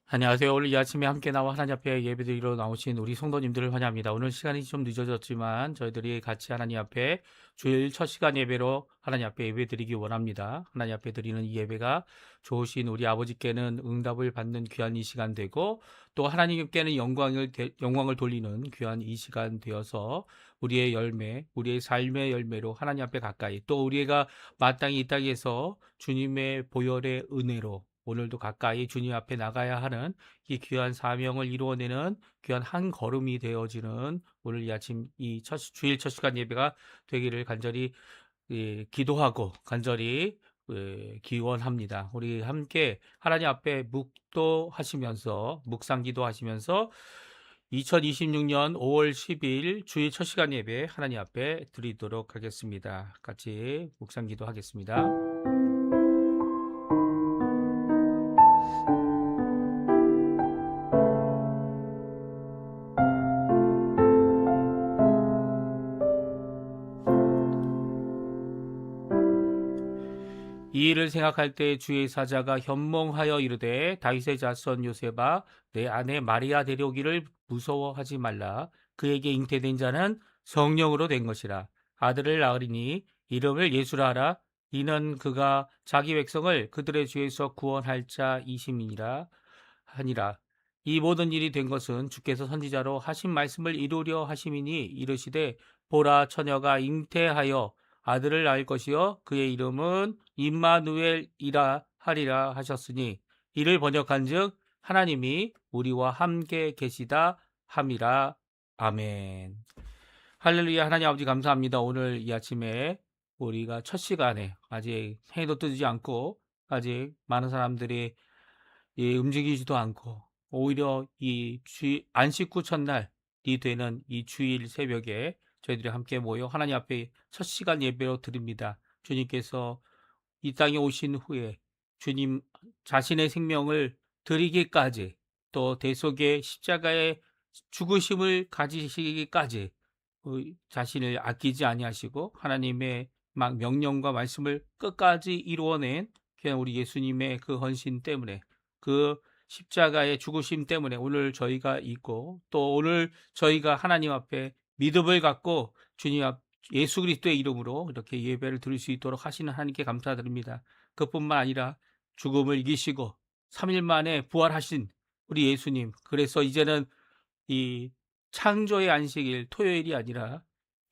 안녕하세요. 오늘 이 아침에 함께 나와 하나님 앞에 예배드리러 나오신 우리 성도님들을 환영합니다. 오늘 시간이 좀 늦어졌지만 저희들이 같이 하나님 앞에 주일 첫 시간 예배로 하나님 앞에 예배드리기 원합니다. 하나님 앞에 드리는 이 예배가 좋으신 우리 아버지께는 응답을 받는 귀한 이 시간 되고, 또 하나님께는 영광을 돌리는 귀한 이 시간 되어서 우리의 열매, 우리의 삶의 열매로 하나님 앞에 가까이, 또 우리가 마땅히 이 땅에서 주님의 보혈의 은혜로 오늘도 가까이 주님 앞에 나가야 하는 이 귀한 사명을 이루어내는 귀한 한 걸음이 되어지는 오늘 이 아침 이 주일 첫 시간 예배가 되기를 간절히 기도하고 간절히 기원합니다. 우리 함께 하나님 앞에 묵상기도 하시면서 2026년 5월 10일 주일 첫 시간 예배 하나님 앞에 드리도록 하겠습니다. 같이 묵상기도 하겠습니다. 이 일을 생각할 때 주의 사자가 현몽하여 이르되, 다윗의 자손 요셉아, 내 아내 마리아 데려오기를 무서워하지 말라. 그에게 잉태된 자는 성령으로 된 것이라. 아들을 낳으리니 이름을 예수라 하라. 이는 그가 자기 백성을 그들의 죄에서 구원할 자이심이니라 하니라. 이 모든 일이 된 것은 주께서 선지자로 하신 말씀을 이루려 하심이니, 이르시되 보라, 처녀가 잉태하여 아들을 낳을 것이요 그의 이름은 임마누엘이라 하리라 하셨으니, 이를 번역한즉 하나님이 우리와 함께 계시다 함이라. 아멘. 할렐루야. 하나님 아버지 감사합니다. 오늘 이 아침에 우리가 첫 시간에 아직 해도 뜨지 않고 아직 많은 사람들이 움직이지도 않고, 오히려 안식 후 첫날이 되는 이 주일 새벽에 저희들이 함께 모여 하나님 앞에 첫 시간 예배로 드립니다. 주님께서 이 땅에 오신 후에 주님 자신의 생명을 드리기까지, 또 대속의 십자가의 죽으심을 가지시기까지 자신을 아끼지 아니하시고 하나님의 막 명령과 말씀을 끝까지 이루어낸 그냥 우리 예수님의 그 헌신 때문에, 그 십자가의 죽으심 때문에 오늘 저희가 있고, 또 오늘 저희가 하나님 앞에 믿음을 갖고 주님 앞 예수 그리스도의 이름으로 이렇게 예배를 드릴 수 있도록 하시는 하나님께 감사드립니다. 그뿐만 아니라 죽음을 이기시고 3일 만에 부활하신 우리 예수님, 그래서 이제는 이 창조의 안식일 토요일이 아니라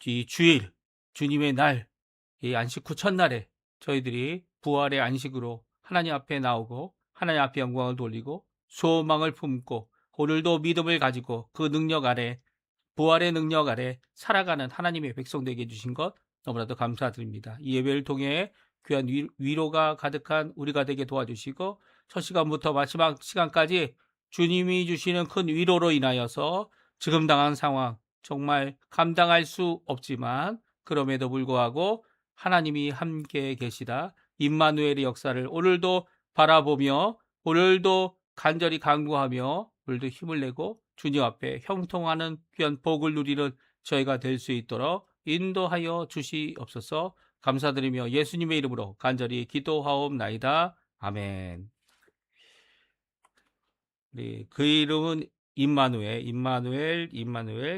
이 주일, 주님의 날, 이 안식 후 첫날에 저희들이 부활의 안식으로 하나님 앞에 나오고 하나님 앞에 영광을 돌리고 소망을 품고 오늘도 믿음을 가지고 그 능력 아래, 부활의 능력 아래 살아가는 하나님의 백성 되게 해주신 것 너무나도 감사드립니다. 이 예배를 통해 귀한 위로가 가득한 우리가 되게 도와주시고, 첫 시간부터 마지막 시간까지 주님이 주시는 큰 위로로 인하여서 지금 당한 상황 정말 감당할 수 없지만, 그럼에도 불구하고 하나님이 함께 계시다, 임마누엘의 역사를 오늘도 바라보며 오늘도 간절히 간구하며 오늘도 힘을 내고 주님 앞에 형통하는 귀한 복을 누리는 저희가 될 수 있도록 인도하여 주시옵소서. 감사드리며 예수님의 이름으로 간절히 기도하옵나이다. 아멘. 그 이름은 임마누엘,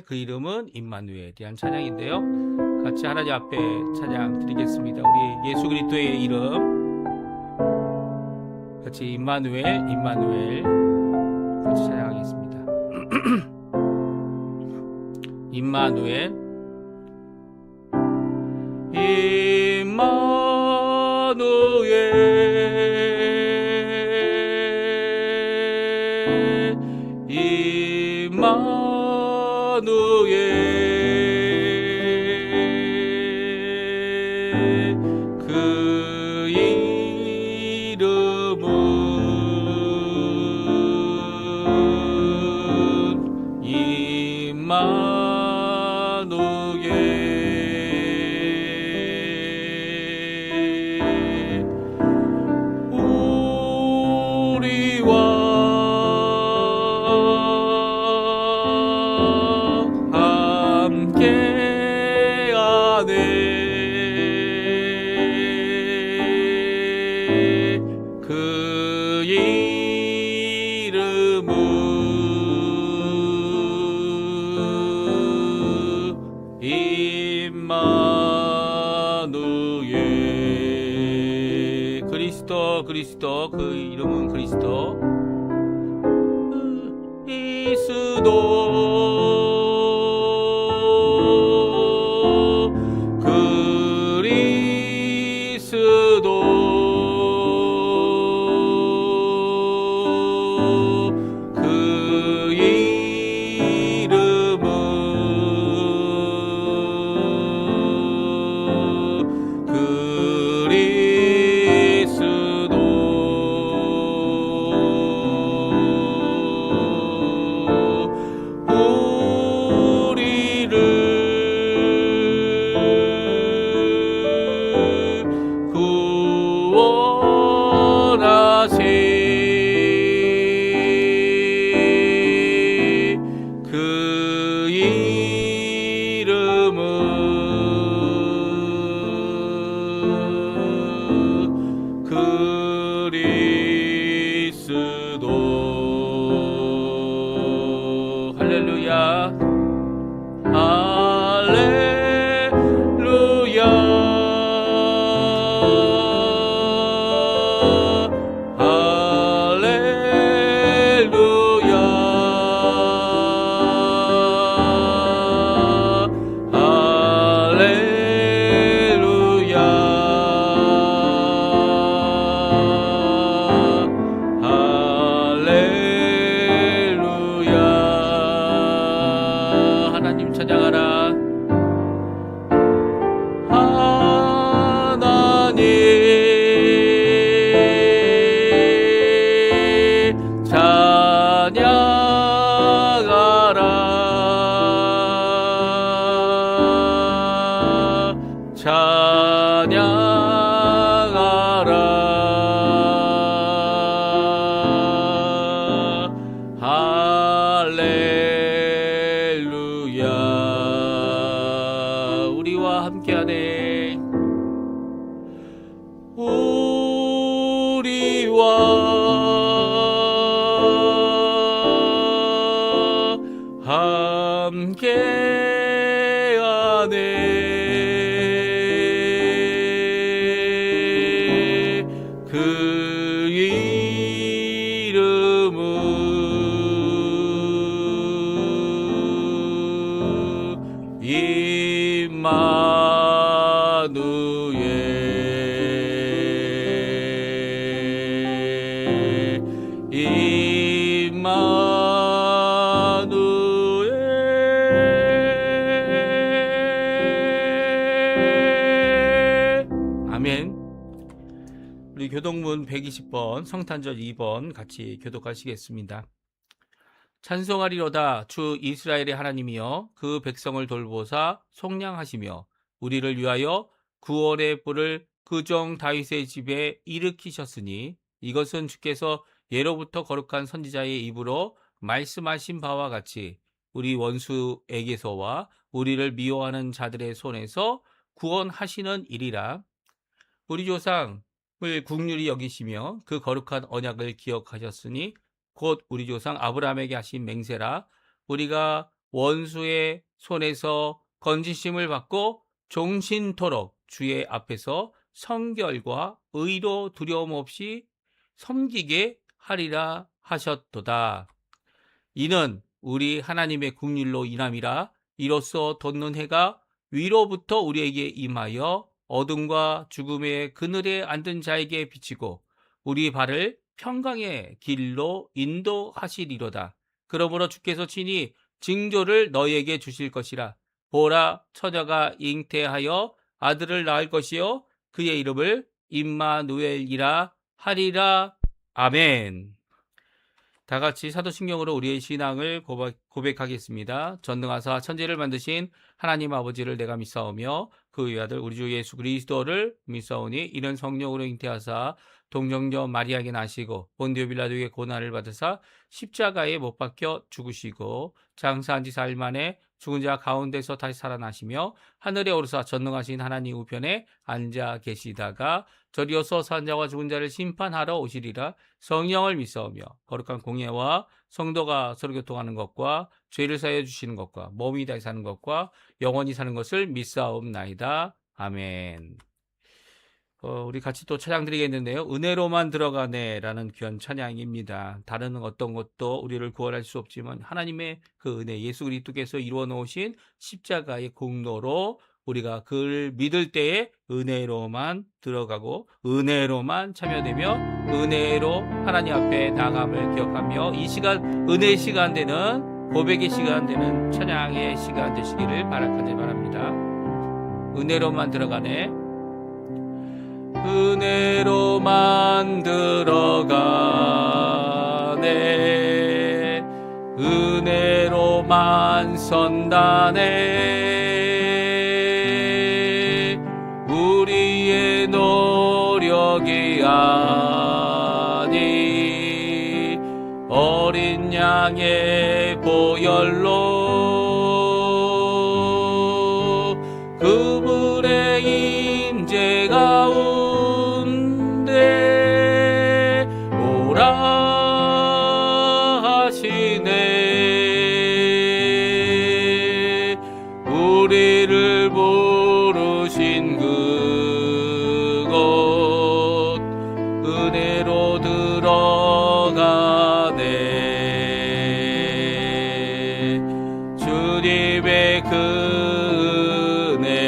그 이름은 임마누엘이란 찬양인데요. 같이 하나님 앞에 찬양 드리겠습니다. 우리 예수 그리스도의 이름 같이 임마누엘 같이 찬양하겠습니다. 임마누엘, 그 이름은 우리와 임마누엘. 그리스도 그 이름은 그리스도. 우리 교독문 120번 성탄절 2번 같이 교독하시겠습니다. 찬송하리로다 주 이스라엘의 하나님이여 그 백성을 돌보사 속량하시며 우리를 위하여 구원의 뿔을 그종 다윗의 집에 일으키셨으니 이것은 주께서 예로부터 거룩한 선지자의 입으로 말씀하신 바와 같이 우리 원수에게서와 우리를 미워하는 자들의 손에서 구원하시는 일이라. 우리 조상을 국률이 여기시며 그 거룩한 언약을 기억하셨으니 곧 우리 조상 아브라함에게 하신 맹세라. 우리가 원수의 손에서 건지심을 받고 종신토록 주의 앞에서 성결과 의로 두려움 없이 섬기게 하리라 하셨도다. 이는 우리 하나님의 국률로 인함이라. 이로써 돋는 해가 위로부터 우리에게 임하여 어둠과 죽음의 그늘에 앉은 자에게 비치고 우리 발을 평강의 길로 인도하시리로다. 그러므로 주께서 친히 징조를 너희에게 주실 것이라. 보라, 처녀가 잉태하여 아들을 낳을 것이요 그의 이름을 임마누엘이라 하리라. 아멘. 다 같이 사도신경으로 우리의 신앙을 고백하겠습니다. 전능하사 천지를 만드신 하나님 아버지를 내가 믿사오며 그 외아들 우리 주 예수 그리스도를 믿사오니 이는 성령으로 잉태하사 동정녀 마리아에게 나시고 본디오 빌라도에게 고난을 받으사 십자가에 못 박혀 죽으시고 장사한 지 4일 만에 죽은 자 가운데서 다시 살아나시며 하늘에 오르사 전능하신 하나님 우편에 앉아 계시다가 저리어서 산 자와 죽은 자를 심판하러 오시리라. 성령을 믿사오며 거룩한 공예와 성도가 서로 교통하는 것과 죄를 사하여 주시는 것과 몸이 다시 사는 것과 영원히 사는 것을 믿사옵나이다. 아멘. 우리 같이 또 찬양 드리겠는데요. 은혜로만 들어가네라는 귀한 찬양입니다. 다른 어떤 것도 우리를 구원할 수 없지만 하나님의 그 은혜, 예수 그리스도께서 이루어 놓으신 십자가의 공로로 우리가 그를 믿을 때에 은혜로만 들어가고 은혜로만 참여되며 은혜로 하나님 앞에 나감을 기억하며 이 시간, 은혜의 시간 되는, 고백의 시간 되는 찬양의 시간 되시기를 바랍니다. 은혜로만 들어가네. 은혜로만 들어가네. 은혜로만 선다네. 우리의 노력이 아니 어린 양의 보혈로 그분의 인재 가운데 오라 하시네. 우리를 부르신 그곳 은혜로 들어가네. 주님의 그 은혜.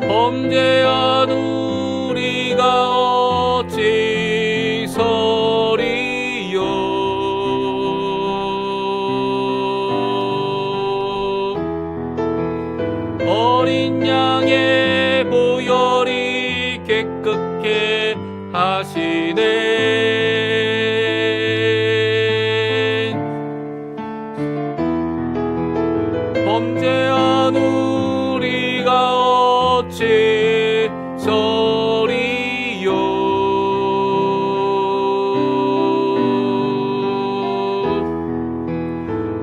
범죄한 우리가 어찌 서리요. 어린 양의 보혈이 깨끗게 하시네. 범죄한 우리가 어찌 서리요.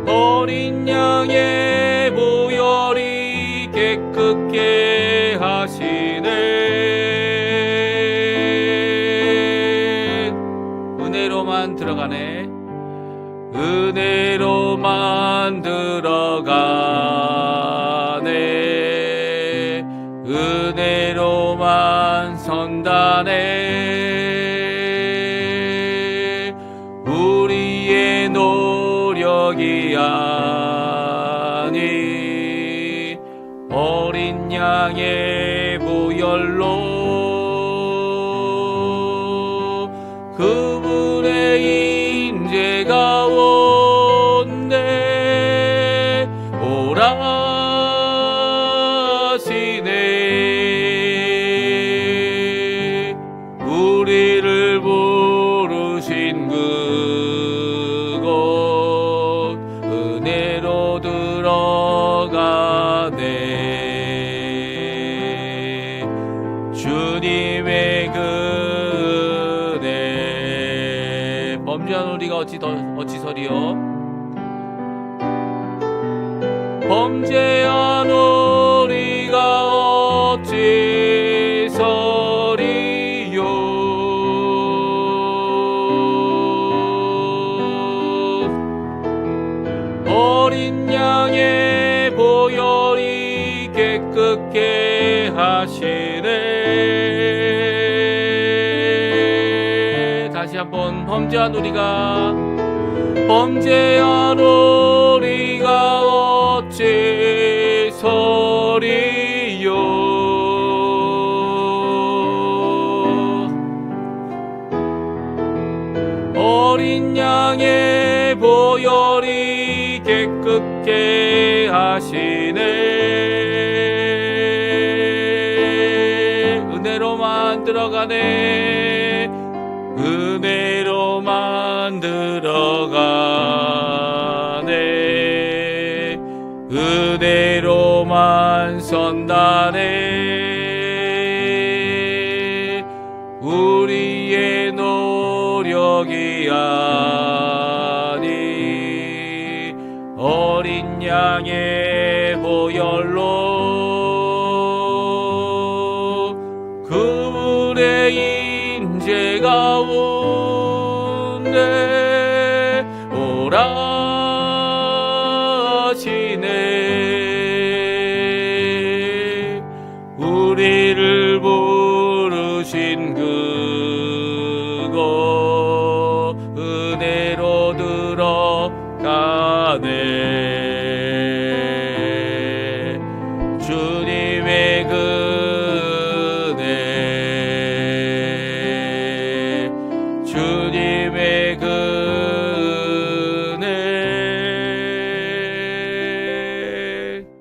어린 양의 보혈이 깨끗게 하시네. 은혜로만 들어가네. 은혜로만 들어가네. 은혜로만 선다네. 우리의 노력이 아니 어린 양의 보혈로 그분의 인재 가운데 오라 하시네. 우리를 부르신 그곳 은혜로 들어가네. 주님의 그 은혜. 범죄한 우리가 어찌 서리요. 범죄한 우리가 어찌 서리요. 어린 양의 보혈이 깨끗게 하시네. 다시 한번 범죄한 우리가 어찌 서리요. 어린 양의 보혈이 깨끗게 하시네. 은혜로만 들어가네. 은혜로만 들어가네. 은혜로만 선다네. 우리의 노력 여기 아니 어린 양의 보혈로 그분의 인재 가운데 오라 하시네. 우리를 부르신 그곳 은혜로 들어가네. 주님의 은혜, 주님의 은혜.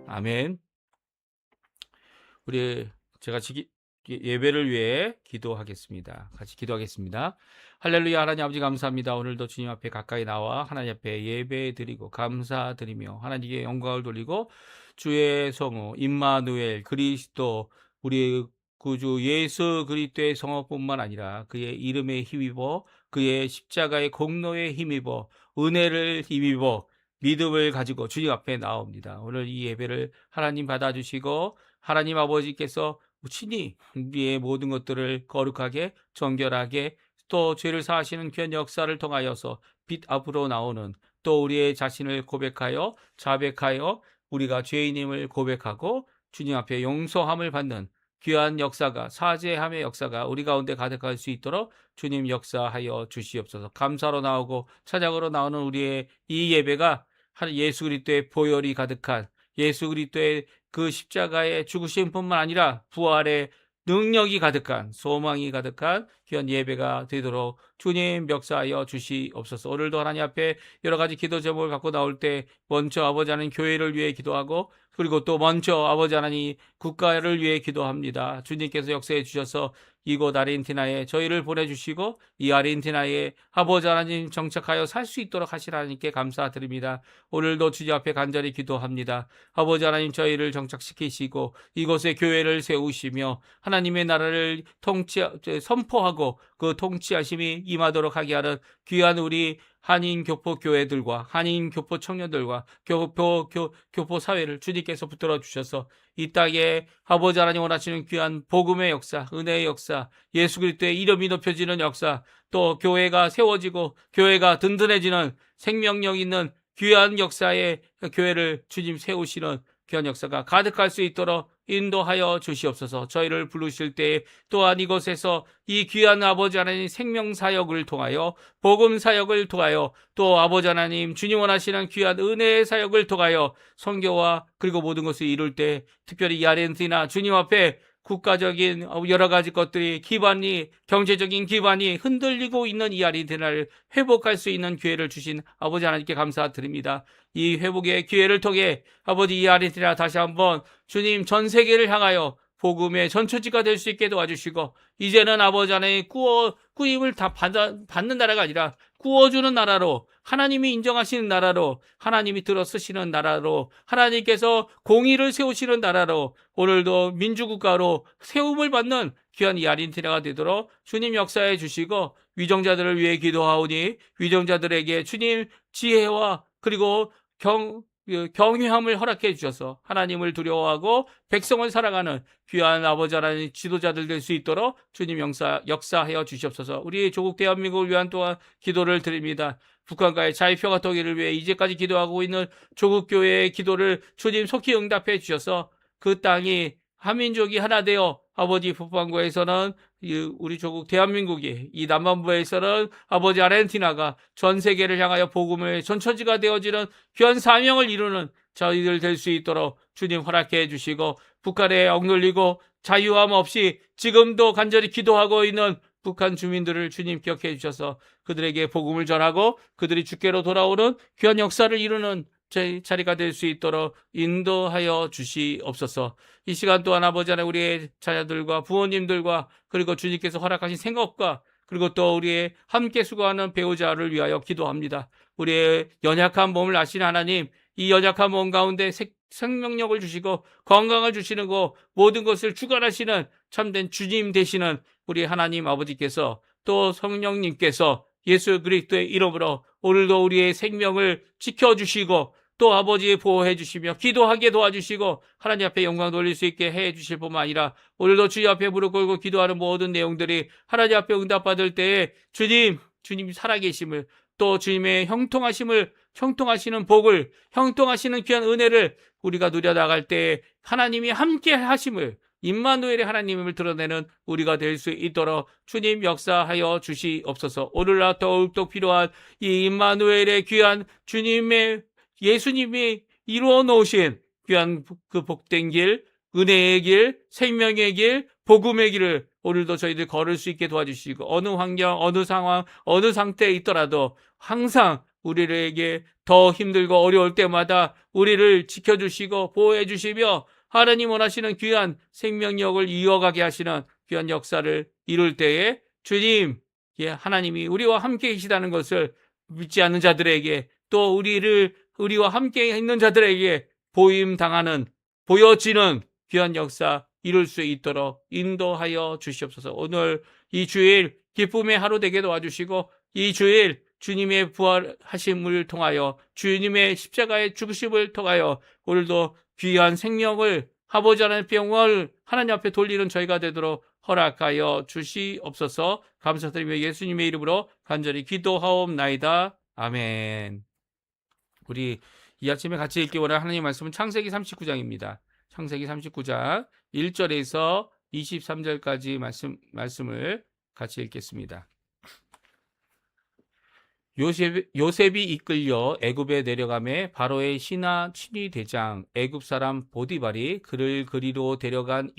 아멘. 우리 제가 예배를 위해 기도하겠습니다. 같이 기도하겠습니다. 할렐루야. 하나님 아버지 감사합니다. 오늘도 주님 앞에 가까이 나와 하나님 앞에 예배 드리고 감사드리며 하나님께 영광을 돌리고 주의 성호 임마누엘 그리스도 우리의 구주 예수 그리스도의 성호뿐만 아니라 그의 이름에 힘입어 그의 십자가의 공로에 힘입어 은혜를 힘입어 믿음을 가지고 주님 앞에 나옵니다. 오늘 이 예배를 하나님 받아주시고 하나님 아버지께서 친히 우리의 모든 것들을 거룩하게 정결하게 또 죄를 사하시는 귀한 역사를 통하여서 빛 앞으로 나오는 또 우리의 자신을 고백하여 자백하여 우리가 죄인임을 고백하고 주님 앞에 용서함을 받는 귀한 역사가 사죄함의 역사가 우리 가운데 가득할 수 있도록 주님 역사하여 주시옵소서. 감사로 나오고 찬양으로 나오는 우리의 이 예배가 예수 그리스도의 보혈이 가득한 예수 그리스도의 그 십자가의 죽으심뿐만 아니라 부활의 능력이 가득한 소망이 가득한 귀한 예배가 되도록 주님 역사하여 주시옵소서. 오늘도 하나님 앞에 여러 가지 기도 제목을 갖고 나올 때 먼저 아버지 하나님 교회를 위해 기도하고 그리고 또 먼저 아버지 하나님 국가를 위해 기도합니다. 주님께서 역사해 주셔서 이곳 아르헨티나에 저희를 보내주시고 이 아르헨티나에 아버지 하나님 정착하여 살 수 있도록 하시라 하나님께 감사드립니다. 오늘도 주님 앞에 간절히 기도합니다. 아버지 하나님 저희를 정착시키시고 이곳에 교회를 세우시며 하나님의 나라를 선포하고 그 통치하심이 임하도록 하게 하는 귀한 우리 한인 교포 교회들과 한인 교포 청년들과 교포 사회를 주님께서 붙들어 주셔서 이 땅에 아버지 하나님 원하시는 귀한 복음의 역사, 은혜의 역사, 예수 그리스도의 이름이 높여지는 역사, 또 교회가 세워지고 교회가 든든해지는 생명력 있는 귀한 역사의 교회를 주님 세우시는 귀한 역사가 가득할 수 있도록 인도하여 주시옵소서. 저희를 부르실 때 또한 이곳에서 이 귀한 아버지 하나님 생명사역을 통하여 복음사역을 통하여 또 아버지 하나님 주님 원하시는 귀한 은혜의 사역을 통하여 선교와 그리고 모든 것을 이룰 때 특별히 이 아르헨티나 주님 앞에 국가적인 여러 가지 것들이 기반이 경제적인 기반이 흔들리고 있는 이 아르헨티나를 회복할 수 있는 기회를 주신 아버지 하나님께 감사드립니다. 이 회복의 기회를 통해 아버지 이 아르헨티나 다시 한번 주님 전 세계를 향하여 복음의 전초지가 될 수 있게 도와주시고 이제는 아버지 하나님 구임을 다 받는 나라가 아니라 구워주는 나라로 하나님이 인정하시는 나라로 하나님이 들어쓰시는 나라로 하나님께서 공의를 세우시는 나라로 오늘도 민주국가로 세움을 받는 귀한 이 아르헨티나가 되도록 주님 역사해 주시고 위정자들을 위해 기도하오니 위정자들에게 주님 지혜와 그리고 경외함을 허락해 주셔서 하나님을 두려워하고 백성을 사랑하는 귀한 아버지 하나님 지도자들 될 수 있도록 주님 역사하여 주시옵소서. 우리 조국 대한민국을 위한 또한 기도를 드립니다. 북한과의 자유평화 통일을 위해 이제까지 기도하고 있는 조국 교회의 기도를 주님 속히 응답해 주셔서 그 땅이 한민족이 하나 되어 아버지 북반구에서는 우리 조국 대한민국이 이 남반부에서는 아버지 아르헨티나가 전 세계를 향하여 복음의 전처지가 되어지는 귀한 사명을 이루는 저희들 될 수 있도록 주님 허락해 주시고 북한에 억눌리고 자유함 없이 지금도 간절히 기도하고 있는 북한 주민들을 주님 기억해 주셔서 그들에게 복음을 전하고 그들이 주께로 돌아오는 귀한 역사를 이루는 저희 자리가 될 수 있도록 인도하여 주시옵소서. 이 시간 또한 아버지 하나님 우리의 자녀들과 부모님들과 그리고 주님께서 허락하신 생업과 그리고 또 우리의 함께 수고하는 배우자를 위하여 기도합니다. 우리의 연약한 몸을 아시는 하나님, 이 연약한 몸 가운데 생명력을 주시고 건강을 주시는 거 모든 것을 주관하시는 참된 주님 되시는 우리 하나님 아버지께서 또 성령님께서 예수 그리스도의 이름으로 오늘도 우리의 생명을 지켜주시고 또 아버지 보호해 주시며 기도하게 도와주시고 하나님 앞에 영광 돌릴 수 있게 해 주실 뿐만 아니라 오늘도 주님 앞에 무릎 꿇고 기도하는 모든 내용들이 하나님 앞에 응답받을 때에 주님 살아계심을 또 주님의 형통하시는 복을 형통하시는 귀한 은혜를 우리가 누려나갈 때에 하나님이 함께 하심을 임마누엘의 하나님을 드러내는 우리가 될 수 있도록 주님 역사하여 주시옵소서. 오늘날 더욱더 필요한 이 임마누엘의 귀한 주님의 예수님이 이루어 놓으신 귀한 그 복된 길, 은혜의 길, 생명의 길, 복음의 길을 오늘도 저희들 걸을 수 있게 도와주시고 어느 환경, 어느 상황, 어느 상태에 있더라도 항상 우리에게 더 힘들고 어려울 때마다 우리를 지켜주시고 보호해주시며 하나님 원하시는 귀한 생명력을 이어가게 하시는 귀한 역사를 이룰 때에 주님, 하나님이 우리와 함께 계시다는 것을 믿지 않는 자들에게 또 우리와 함께 있는 자들에게 보여지는 귀한 역사 이룰 수 있도록 인도하여 주시옵소서. 오늘 이 주일 기쁨의 하루 되게 도와주시고 이 주일 주님의 부활하심을 통하여 주님의 십자가의 죽으심을 통하여 오늘도 귀한 생명을 아버지 하나님의 영광을 하나님 앞에 돌리는 저희가 되도록 허락하여 주시옵소서. 감사드리며 예수님의 이름으로 간절히 기도하옵나이다. 아멘. 우리 이 아침에 같이 읽기 원하는 하나님의 말씀은 창세기 39장입니다. 창세기 39장 1절에서 23절까지 말씀을 같이 읽겠습니다. 요셉이 이끌려 애굽에 내려가매 바로의 신하 친위 대장 애굽 사람 보디발이 그를 그리로 데려간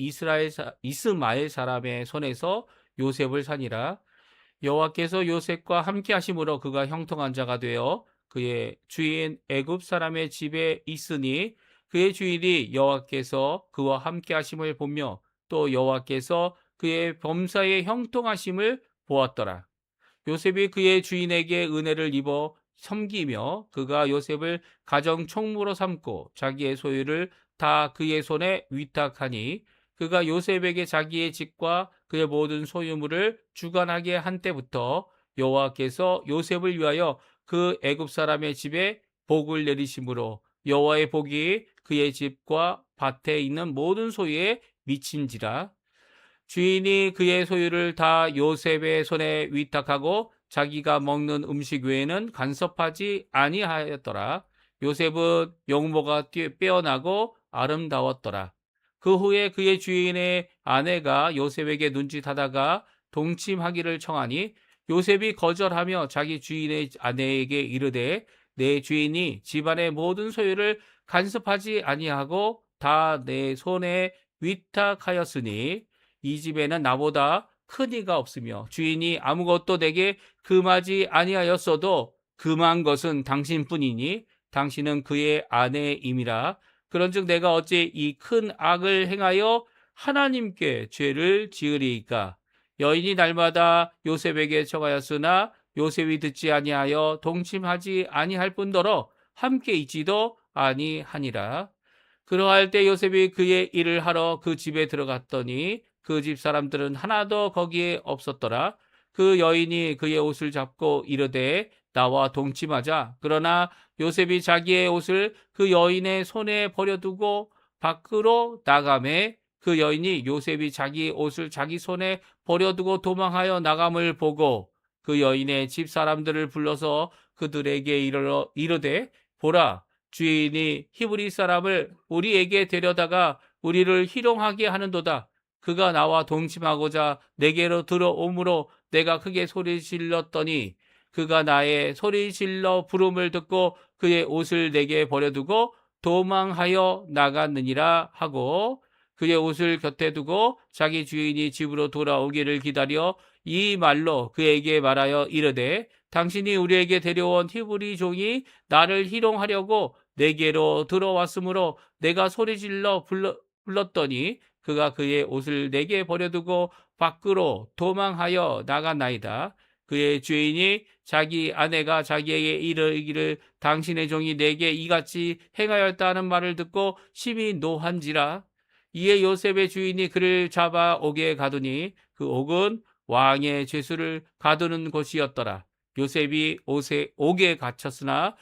이스마엘 사람의 손에서 요셉을 사니라. 여호와께서 요셉과 함께 하심으로 그가 형통한 자가 되어 그의 주인 애굽 사람의 집에 있으니 그의 주인이 여호와께서 그와 함께 하심을 보며 또 여호와께서 그의 범사의 형통하심을 보았더라. 요셉이 그의 주인에게 은혜를 입어 섬기며 그가 요셉을 가정 총무로 삼고 자기의 소유를 다 그의 손에 위탁하니 그가 요셉에게 자기의 집과 그의 모든 소유물을 주관하게 한 때부터 여호와께서 요셉을 위하여 그 애굽 사람의 집에 복을 내리심으로 여호와의 복이 그의 집과 밭에 있는 모든 소유에 미친지라. 주인이 그의 소유를 다 요셉의 손에 위탁하고 자기가 먹는 음식 외에는 간섭하지 아니하였더라. 요셉은 용모가 빼어나고 아름다웠더라. 그 후에 그의 주인의 아내가 요셉에게 눈짓하다가 동침하기를 청하니 요셉이 거절하며 자기 주인의 아내에게 이르되 내 주인이 집안의 모든 소유를 간섭하지 아니하고 다 내 손에 위탁하였으니 이 집에는 나보다 큰 이가 없으며 주인이 아무것도 내게 금하지 아니하였어도 금한 것은 당신뿐이니 당신은 그의 아내임이라. 그런즉 내가 어찌 이 큰 악을 행하여 하나님께 죄를 지으리이까. 여인이 날마다 요셉에게 청하였으나 요셉이 듣지 아니하여 동침하지 아니할 뿐더러 함께 있지도 아니하니라. 그러할 때 요셉이 그의 일을 하러 그 집에 들어갔더니 그 집 사람들은 하나도 거기에 없었더라. 그 여인이 그의 옷을 잡고 이르되 나와 동침하자. 그러나 요셉이 자기의 옷을 그 여인의 손에 버려두고 밖으로 나가매 그 여인이 요셉이 자기 옷을 자기 손에 버려두고 도망하여 나감을 보고 그 여인의 집 사람들을 불러서 그들에게 이르되 보라, 주인이 히브리 사람을 우리에게 데려다가 우리를 희롱하게 하는도다. 그가 나와 동침하고자 내게로 들어오므로 내가 크게 소리 질렀더니 그가 나의 소리 질러 부름을 듣고 그의 옷을 내게 버려두고 도망하여 나갔느니라 하고 그의 옷을 곁에 두고 자기 주인이 집으로 돌아오기를 기다려 이 말로 그에게 말하여 이르되 당신이 우리에게 데려온 히브리 종이 나를 희롱하려고 내게로 들어왔으므로 내가 소리질러 불렀더니 그가 그의 옷을 내게 버려두고 밖으로 도망하여 나갔나이다. 그의 주인이 자기 아내가 자기에게 이르기를 당신의 종이 내게 이같이 행하였다는 말을 듣고 심히 노한지라. 이에 요셉의 주인이 그를 잡아 옥에 가두니 그 옥은 왕의 죄수를 가두는 곳이었더라. 요셉이 옥에 갇혔으나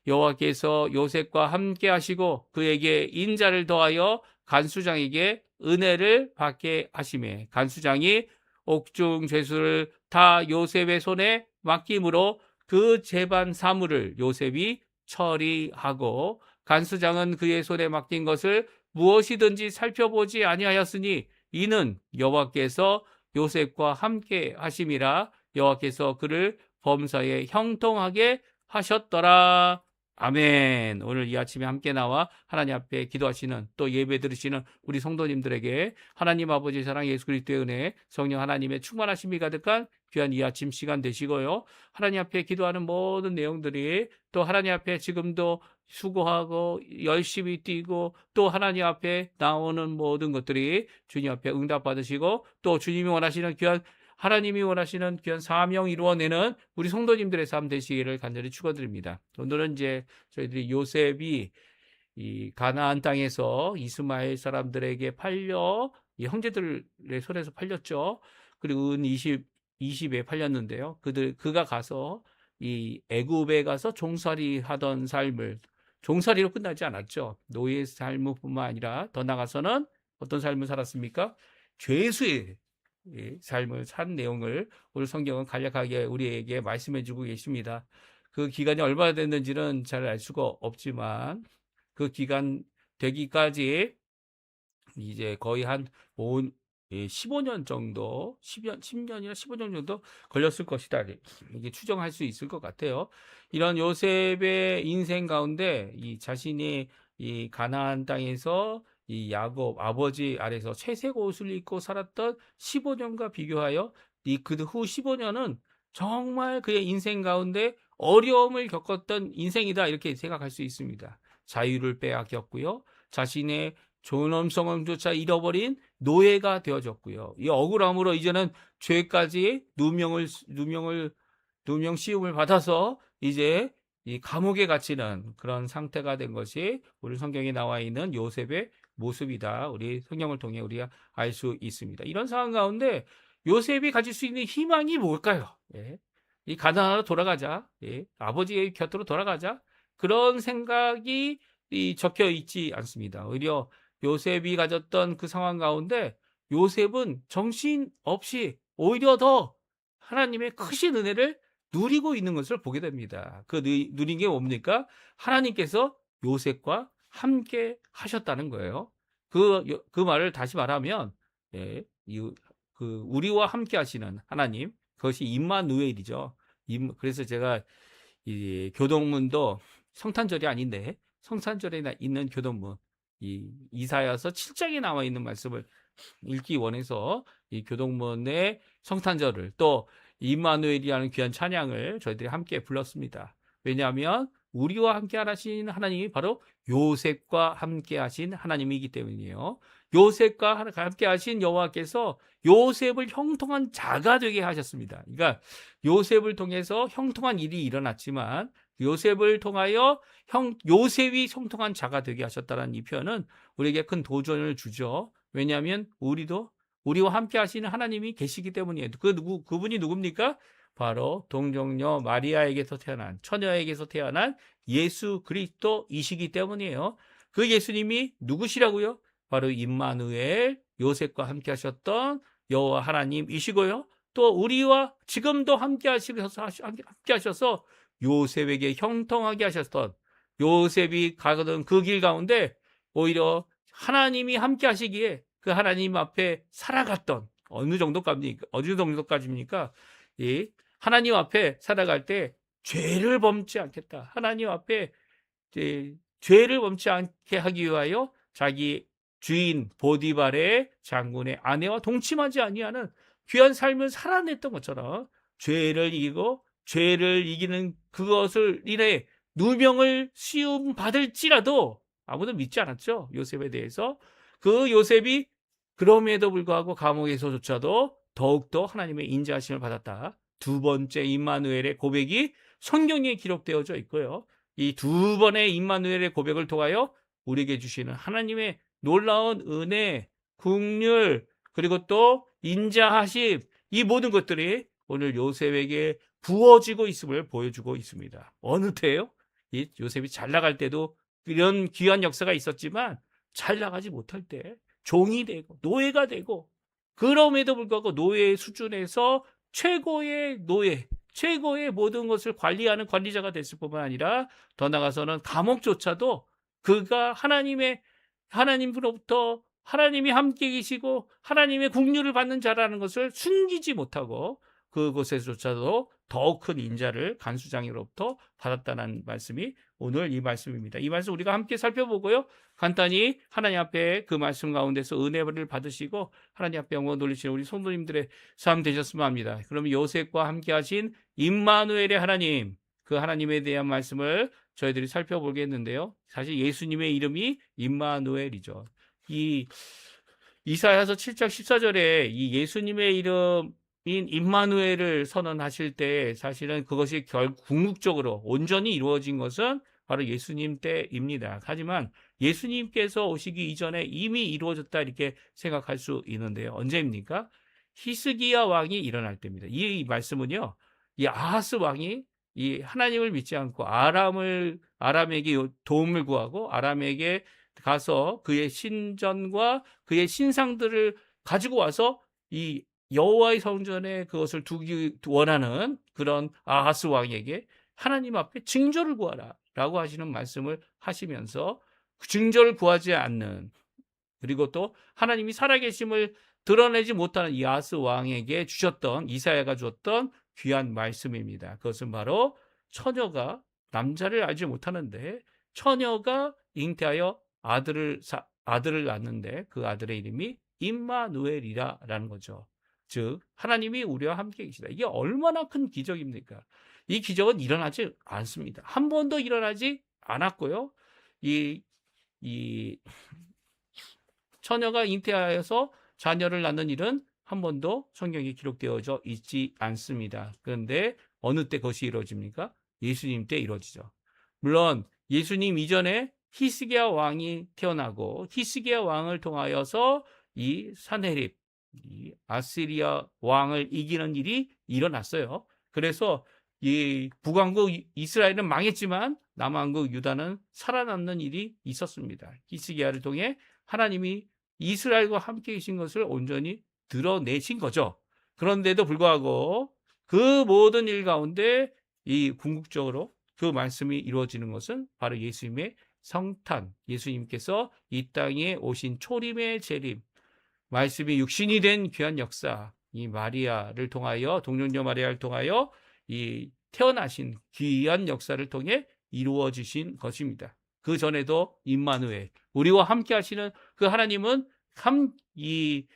여호와께서 요셉과 함께 하시고 그에게 인자를 더하여 간수장에게 은혜를 받게 하시매 간수장이 옥중 죄수를 다 요셉의 손에 맡김으로 그 재반 사물을 요셉이 처리하고 간수장은 그의 손에 맡긴 것을 무엇이든지 살펴보지 아니하였으니 이는 여호와께서 요셉과 함께 하심이라 여호와께서 그를 범사에 형통하게 하셨더라. 아멘. 오늘 이 아침에 함께 나와 하나님 앞에 기도하시는 또 예배 들으시는 우리 성도님들에게 하나님 아버지 사랑 예수 그리스도의 은혜 성령 하나님의 충만하심이 가득한 귀한 이 아침 시간 되시고요. 하나님 앞에 기도하는 모든 내용들이 또 하나님 앞에 지금도 수고하고 열심히 뛰고 또 하나님 앞에 나오는 모든 것들이 주님 앞에 응답받으시고 또 주님이 원하시는 귀한 하나님이 원하시는 귀한 사명 이루어내는 우리 성도님들의 삶 되시기를 간절히 축원드립니다. 오늘은 이제 저희들이 요셉이 이 가나안 땅에서 이스마엘 사람들에게 팔려 이 형제들의 손에서 팔렸죠. 그리고 은 20에 팔렸는데요. 그가 가서 이 애굽에 가서 종살이 하던 삶을 종살이로 끝나지 않았죠. 노예 삶뿐만 아니라 더 나가서는 어떤 삶을 살았습니까? 죄수의 삶을 산 내용을 오늘 성경은 간략하게 우리에게 말씀해 주고 계십니다. 그 기간이 얼마나 됐는지는 잘 알 수가 없지만 그 기간 되기까지 이제 거의 한 15년 정도, 10년이나 15년 정도 걸렸을 것이다. 이게 추정할 수 있을 것 같아요. 이런 요셉의 인생 가운데 이 자신이 이 가나안 땅에서 이 야곱 아버지 아래서 채색 옷을 입고 살았던 15년과 비교하여 이 그 후 15년은 정말 그의 인생 가운데 어려움을 겪었던 인생이다 이렇게 생각할 수 있습니다. 자유를 빼앗겼고요. 자신의 존엄성조차 잃어버린 노예가 되어졌고요. 이 억울함으로 이제는 죄까지 누명 씌움을 받아서 이제 이 감옥에 갇히는 그런 상태가 된 것이 우리 성경에 나와 있는 요셉의 모습이다. 우리 성경을 통해 우리가 알 수 있습니다. 이런 상황 가운데 요셉이 가질 수 있는 희망이 뭘까요? 예. 이 가나안으로 돌아가자. 예. 아버지의 곁으로 돌아가자. 그런 생각이 적혀 있지 않습니다. 오히려 요셉이 가졌던 그 상황 가운데 요셉은 정신없이 오히려 더 하나님의 크신 은혜를 누리고 있는 것을 보게 됩니다. 그 누린 게 뭡니까? 하나님께서 요셉과 함께 하셨다는 거예요. 그 말을 다시 말하면 예, 우리와 함께 하시는 하나님 그것이 임마누엘이죠. 그래서 제가 이 교동문도 성탄절이 아닌데 성탄절에 있는 교동문 이사야서 7장에 나와 있는 말씀을 읽기 원해서 이 교동문의 성탄절을 또 임마누엘이라는 귀한 찬양을 저희들이 함께 불렀습니다. 왜냐하면 우리와 함께 하신 하나님이 바로 요셉과 함께 하신 하나님이기 때문이에요. 요셉과 함께 하신 여호와께서 요셉을 형통한 자가 되게 하셨습니다. 그러니까 요셉을 통해서 형통한 일이 일어났지만 요셉을 통하여 요셉이 형통한 자가 되게 하셨다는 이 표현은 우리에게 큰 도전을 주죠. 왜냐하면 우리와 함께 하시는 하나님이 계시기 때문이에요. 그분이 누굽니까? 바로 동정녀 마리아에게서 태어난 처녀에게서 태어난 예수 그리스도이시기 때문이에요. 그 예수님이 누구시라고요? 바로 임마누엘 요셉과 함께 하셨던 여호와 하나님이시고요. 또 우리와 지금도 함께 하셔서 요셉에게 형통하게 하셨던 요셉이 가던 그 길 가운데 오히려 하나님이 함께 하시기에 그 하나님 앞에 살아갔던 어느 정도까지입니까? 이 하나님 앞에 살아갈 때 죄를 범치 않겠다. 하나님 앞에 죄를 범치 않게 하기 위하여 자기 주인 보디발의 장군의 아내와 동침하지 아니하는 귀한 삶을 살아냈던 것처럼 죄를 이기고 죄를 이기는 그것을 인해 누명을 씌움 받을지라도 아무도 믿지 않았죠. 요셉에 대해서. 그 요셉이 그럼에도 불구하고 감옥에서조차도 더욱더 하나님의 인자하심을 받았다. 두 번째 임마누엘의 고백이 성경에 기록되어져 있고요. 이 두 번의 임마누엘의 고백을 통하여 우리에게 주시는 하나님의 놀라운 은혜, 긍휼, 그리고 또 인자하심, 이 모든 것들이 오늘 요셉에게 부어지고 있음을 보여주고 있습니다. 어느 때요? 이 요셉이 잘 나갈 때도 이런 귀한 역사가 있었지만 잘 나가지 못할 때 종이 되고 노예가 되고, 그럼에도 불구하고 노예 수준에서 최고의 노예, 최고의 모든 것을 관리하는 관리자가 됐을 뿐만 아니라 더 나아가서는 감옥조차도 그가 하나님으로부터 하나님이 함께 계시고 하나님의 국류를 받는 자라는 것을 숨기지 못하고 그곳에서조차도 더욱 큰 인자를 간수장으로부터 받았다는 말씀이 오늘 이 말씀입니다. 이 말씀 우리가 함께 살펴보고요. 간단히 하나님 앞에 그 말씀 가운데서 은혜를 받으시고 하나님 앞에 영광 돌리시는 우리 성도님들의 삶 되셨으면 합니다. 그러면 요셉과 함께 하신 임마누엘의 하나님, 그 하나님에 대한 말씀을 저희들이 살펴보겠는데요. 사실 예수님의 이름이 임마누엘이죠. 이 이사야서 7장 14절에 이 예수님의 이름인 임마누엘을 선언하실 때 사실은 그것이 궁극적으로 온전히 이루어진 것은 바로 예수님 때입니다. 하지만 예수님께서 오시기 이전에 이미 이루어졌다 이렇게 생각할 수 있는데요. 언제입니까? 히스기야 왕이 일어날 때입니다. 이 말씀은요, 이 아하스 왕이 이 하나님을 믿지 않고 아람에게 도움을 구하고 아람에게 가서 그의 신전과 그의 신상들을 가지고 와서 이 여호와의 성전에 그것을 두기 원하는 그런 아하스 왕에게 하나님 앞에 징조를 구하라 라고 하시는 말씀을 하시면서 징조를 구하지 않는, 그리고 또 하나님이 살아계심을 드러내지 못하는 이 아하스 왕에게 주셨던, 이사야가 주었던 귀한 말씀입니다. 그것은 바로 처녀가 남자를 알지 못하는데 처녀가 잉태하여 아들을 낳는데 그 아들의 이름이 임마누엘이라는 거죠. 즉 하나님이 우리와 함께 계시다. 이게 얼마나 큰 기적입니까? 이 기적은 일어나지 않습니다. 한 번도 일어나지 않았고요. 이 처녀가 잉태하여서 자녀를 낳는 일은 한 번도 성경에 기록되어져 있지 않습니다. 그런데 어느 때 그것이 이루어집니까? 예수님 때 이루어지죠. 물론 예수님 이전에 히스기야 왕이 태어나고 히스기야 왕을 통하여서 이 산헤립, 이 아시리아 왕을 이기는 일이 일어났어요. 그래서 이 북왕국 이스라엘은 망했지만 남왕국 유다는 살아남는 일이 있었습니다. 히스기야를 통해 하나님이 이스라엘과 함께 계신 것을 온전히 드러내신 거죠. 그런데도 불구하고 그 모든 일 가운데 이 궁극적으로 그 말씀이 이루어지는 것은 바로 예수님의 성탄, 예수님께서 이 땅에 오신 초림의 재림, 말씀이 육신이 된 귀한 역사, 이 마리아를 통하여, 동정녀 마리아를 통하여 이 태어나신 귀한 역사를 통해 이루어지신 것입니다. 그 전에도 임마누엘, 우리와 함께 하시는 그 하나님은 이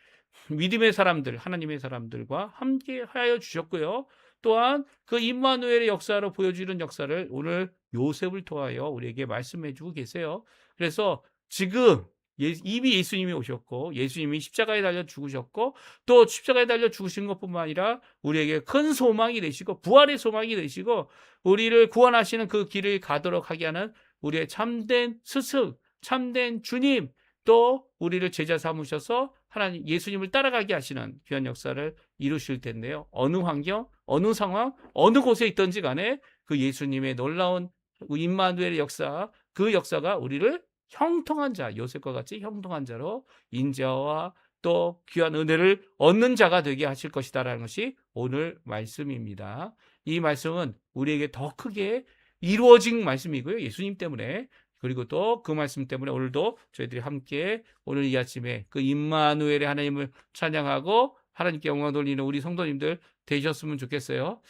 믿음의 사람들, 하나님의 사람들과 함께 하여 주셨고요. 또한 그 임마누엘의 역사로 보여주는 역사를 오늘 요셉을 통하여 우리에게 말씀해 주고 계세요. 그래서 지금 이미 예수님이 오셨고 예수님이 십자가에 달려 죽으셨고 또 십자가에 달려 죽으신 것뿐만 아니라 우리에게 큰 소망이 되시고 부활의 소망이 되시고 우리를 구원하시는 그 길을 가도록 하게 하는 우리의 참된 스승, 참된 주님, 또 우리를 제자 삼으셔서 하나님 예수님을 따라가게 하시는 귀한 역사를 이루실 텐데요. 어느 환경, 어느 상황, 어느 곳에 있든지 간에 그 예수님의 놀라운 임마누엘의 역사, 그 역사가 우리를 형통한 자, 요셉과 같이 형통한 자로 인자와 또 귀한 은혜를 얻는 자가 되게 하실 것이다라는 것이 오늘 말씀입니다. 이 말씀은 우리에게 더 크게 이루어진 말씀이고요. 예수님 때문에, 그리고 또 그 말씀 때문에 오늘도 저희들이 함께 오늘 이 아침에 그 임마누엘의 하나님을 찬양하고 하나님께 영광 돌리는 우리 성도님들 되셨으면 좋겠어요.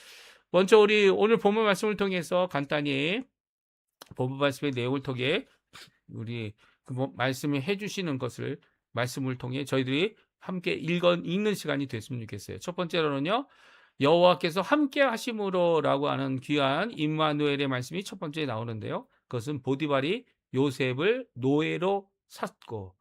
먼저 우리 오늘 본문 말씀을 통해서 간단히 본문 말씀의 내용을 통해 우리 그 말씀을 해주시는 것을 말씀을 통해 저희들이 함께 읽는 시간이 됐으면 좋겠어요. 첫 번째로는요, 여호와께서 함께 하심으로라고 하는 귀한 임마누엘의 말씀이 첫 번째 나오는데요. 그것은 보디발이 요셉을 노예로 샀고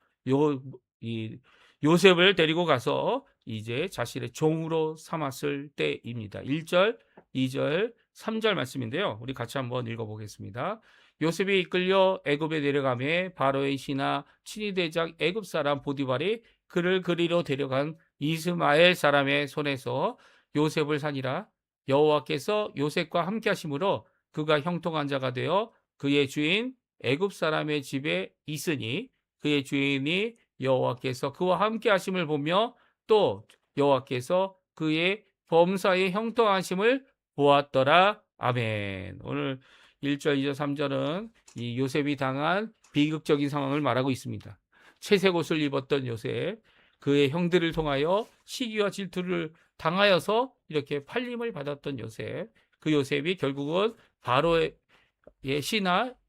요셉을 데리고 가서 이제 자신의 종으로 삼았을 때입니다. 1절, 2절, 3절 말씀인데요. 우리 같이 한번 읽어보겠습니다. 요셉이 이끌려 애굽에 내려가매 바로의 신하 친위대장 애굽 사람 보디발이 그를 그리로 데려간 이스마엘 사람의 손에서 요셉을 사니라. 여호와께서 요셉과 함께 하심으로 그가 형통한 자가 되어 그의 주인 애굽 사람의 집에 있으니 그의 주인이 여호와께서 그와 함께 하심을 보며 또 여호와께서 그의 범사의 형통하심을 보았더라. 아멘. 오늘 1절, 2절, 3절은 이 요셉이 당한 비극적인 상황을 말하고 있습니다. 채색 옷을 입었던 요셉, 그의 형들을 통하여 시기와 질투를 당하여서 이렇게 팔림을 받았던 요셉, 그 요셉이 결국은 바로의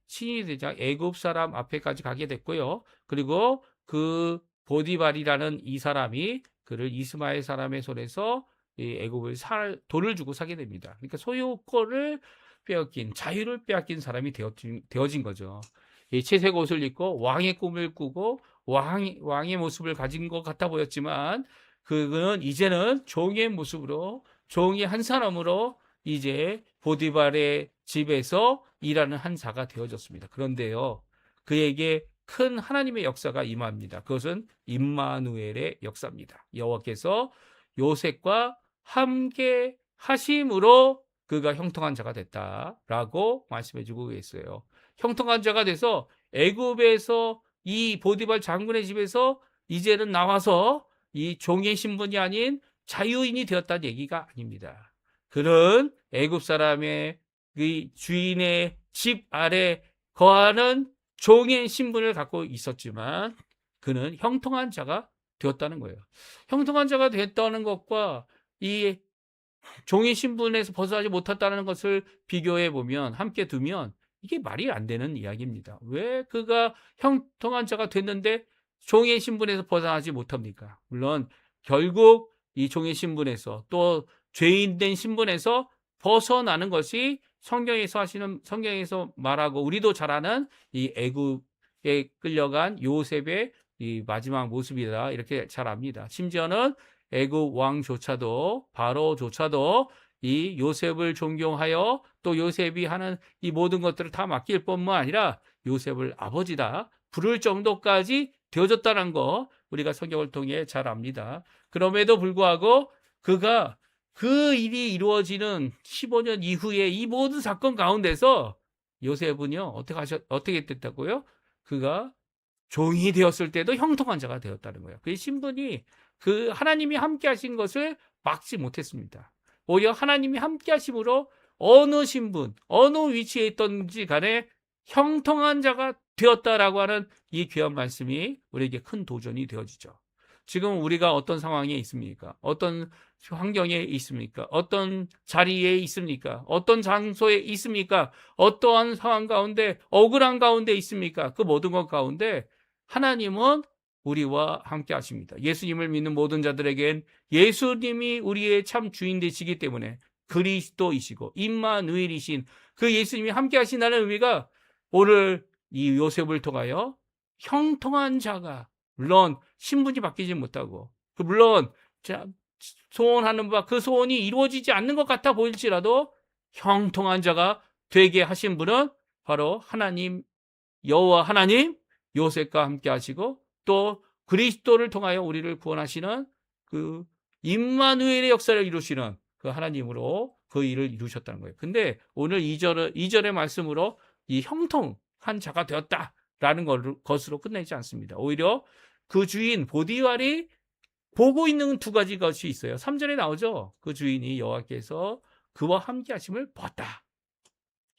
신이 되자 애굽 사람 앞에까지 가게 됐고요. 그리고 그 보디발이라는 이 사람이 그를 이스마엘 사람의 손에서 이 애굽을 돈을 주고 사게 됩니다. 그러니까 소유권을 빼앗긴, 자유를 빼앗긴 사람이 되어진 거죠. 이 채색 옷을 입고 왕의 꿈을 꾸고 왕의 모습을 가진 것 같아 보였지만 그는 이제는 종의 모습으로, 종의 한 사람으로 이제 보디발의 집에서 일하는 한 자가 되어졌습니다. 그런데요, 그에게 큰 하나님의 역사가 임합니다. 그것은 임마누엘의 역사입니다. 여호와께서 요셉과 함께 하심으로 그가 형통한 자가 됐다라고 말씀해 주고 있어요. 형통한 자가 돼서 애굽에서 이 보디발 장군의 집에서 이제는 나와서 이 종의 신분이 아닌 자유인이 되었다는 얘기가 아닙니다. 그는 애굽 사람의 그 주인의 집 아래 거하는 종의 신분을 갖고 있었지만 그는 형통한 자가 되었다는 거예요. 형통한 자가 됐다는 것과 이 종의 신분에서 벗어나지 못했다는 것을 비교해 보면, 함께 두면 이게 말이 안 되는 이야기입니다. 왜 그가 형통한 자가 됐는데 종의 신분에서 벗어나지 못합니까? 물론 결국 이 종의 신분에서 또 죄인된 신분에서 벗어나는 것이 성경에서 말하고 우리도 잘 아는 이 애굽에 끌려간 요셉의 이 마지막 모습이다, 이렇게 잘 압니다. 심지어는 애굽 왕조차도, 바로조차도 이 요셉을 존경하여 또 요셉이 하는 이 모든 것들을 다 맡길 뿐만 아니라 요셉을 아버지다 부를 정도까지 되어졌다는 거 우리가 성경을 통해 잘 압니다. 그럼에도 불구하고 그가 그 일이 이루어지는 15년 이후에 이 모든 사건 가운데서 요셉은요, 어떻게 됐다고요? 그가 종이 되었을 때도 형통한 자가 되었다는 거예요. 그 신분이 그 하나님이 함께 하신 것을 막지 못했습니다. 오히려 하나님이 함께 하심으로 어느 신분, 어느 위치에 있던지 간에 형통한 자가 되었다라고 하는 이 귀한 말씀이 우리에게 큰 도전이 되어지죠. 지금 우리가 어떤 상황에 있습니까? 어떤 환경에 있습니까? 어떤 자리에 있습니까? 어떤 장소에 있습니까? 어떠한 상황 가운데, 억울한 가운데 있습니까? 그 모든 것 가운데 하나님은 우리와 함께 하십니다. 예수님을 믿는 모든 자들에겐 예수님이 우리의 참 주인 되시기 때문에 그리스도이시고 임마누엘이신 그 예수님이 함께 하신다는 의미가 오늘 이 요셉을 통하여 형통한 자가, 물론 신분이 바뀌지 못하고 물론 소원하는 바 그 소원이 이루어지지 않는 것 같아 보일지라도 형통한 자가 되게 하신 분은 바로 하나님, 여호와 하나님 요셉과 함께 하시고 또 그리스도를 통하여 우리를 구원하시는 그 임마누엘의 역사를 이루시는 그 하나님으로 그 일을 이루셨다는 거예요. 근데 오늘 2절의 말씀으로 이 형통한 자가 되었다라는 것으로 끝내지 않습니다. 오히려 그 주인 보디발이 보고 있는 두 가지 것이 있어요. 3절에 나오죠. 그 주인이 여호와께서 그와 함께 하심을 보았다.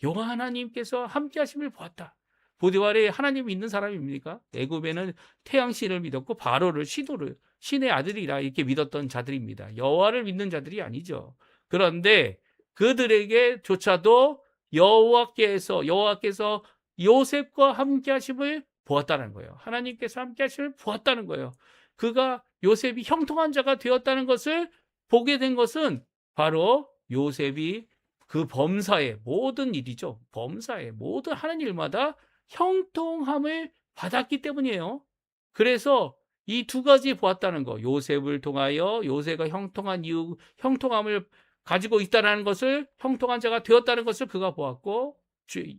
여호와 하나님께서 함께 하심을 보았다. 보디발이 하나님 믿는 사람입니까? 애굽에는 태양신을 믿었고 바로를 신의 아들이라 이렇게 믿었던 자들입니다. 여호와를 믿는 자들이 아니죠. 그런데 그들에게조차도 여호와께서 요셉과 함께 하심을 보았다는 거예요. 하나님께서 함께 하심을 보았다는 거예요. 그가 요셉이 형통한 자가 되었다는 것을 보게 된 것은 바로 요셉이 그 범사의 모든 일이죠. 범사의 모든 하는 일마다 형통함을 받았기 때문이에요. 그래서 이 두 가지 보았다는 거, 요셉을 통하여 요셉가 형통한 이유, 형통함을 가지고 있다는 것을, 형통한 자가 되었다는 것을 그가 보았고,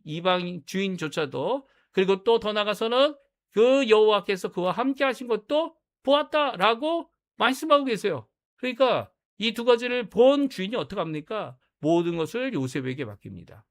이방 주인조차도, 그리고 또 더 나가서는 그 여호와께서 그와 함께 하신 것도 보았다라고 말씀하고 계세요. 그러니까 이 두 가지를 본 주인이 어떡합니까? 모든 것을 요셉에게 맡깁니다.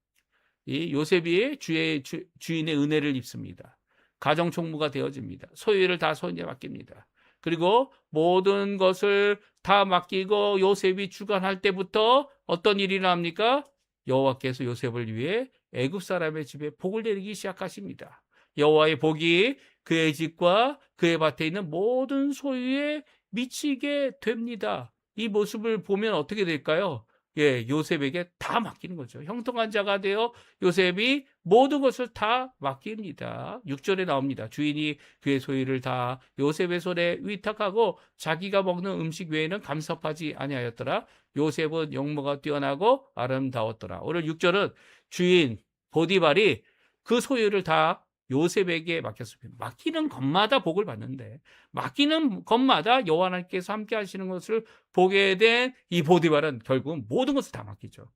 이 요셉이 주인의 은혜를 입습니다. 가정 총무가 되어집니다. 소유를 다 손에 맡깁니다. 그리고 모든 것을 다 맡기고 요셉이 주관할 때부터 어떤 일이 일어납니까? 여호와께서 요셉을 위해 애굽 사람의 집에 복을 내리기 시작하십니다. 여호와의 복이 그의 집과 그의 밭에 있는 모든 소유에 미치게 됩니다. 이 모습을 보면 어떻게 될까요? 요셉에게 다 맡기는 거죠. 형통한 자가 되어 요셉이 모든 것을 다 맡깁니다. 6절에 나옵니다. 주인이 그의 소유를 다 요셉의 손에 위탁하고 자기가 먹는 음식 외에는 간섭하지 아니하였더라. 요셉은 용모가 뛰어나고 아름다웠더라. 오늘 6절은 주인 보디발이 그 소유를 다 요셉에게 맡겼습니다. 맡기는 것마다 복을 받는데, 맡기는 것마다 여호와 하나님께서 함께 하시는 것을 보게 된 이 보디발은 결국은 모든 것을 다 맡기죠.